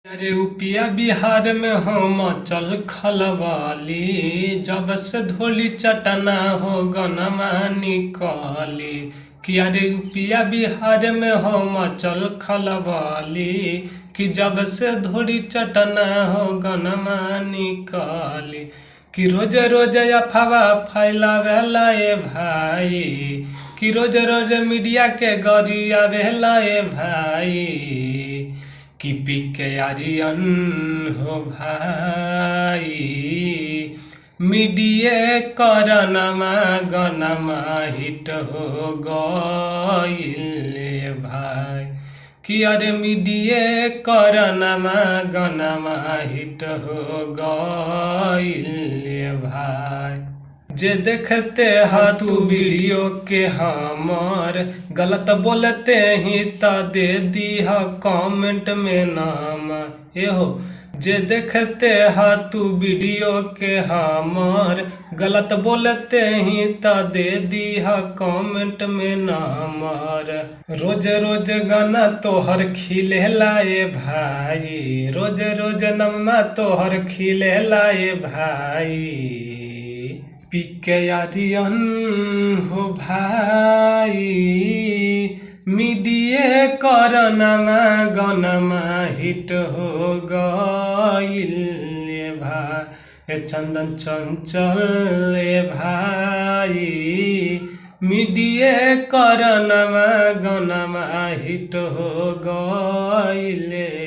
अरे उपिया बिहार में हम चल खलवाली, जब से धोली चटना हो गनमा निकाली। कि अरे उपिया बिहार में हम चल खलवाली, कि जब से धोली चटना हो गनमा निकाली। कि रोज रोज अफवाह फैलावेला ए भाई, कि रोज रोज मीडिया के गरियावेला ए भाई। कि पिके आर्यन हो भाई, मीडिया करनमा गनमा हिट हो गइले भाई। कि अरे मीडिया करनमा गनमा हिट हो गइले भाई। जे देखते हा तू वीडियो के हमर गलत बोलते ही त दे दीह कमेंट में नाम। एहो जे देखते हा तू वीडियो के हमर गलत बोलते ही त दे दीह कमेंट में नाम। रोज रोज गाना तोहर खिलेला ए भाई, रोज रोज नमा तोहर खिलेला ए भाई। पिके आर्यन हो भाई, मीडिया करनमा गनमा हिट हो गइले भाई। चंदन चंचल ए भाई, मीडिया करनमा गनमा हिट हो गइले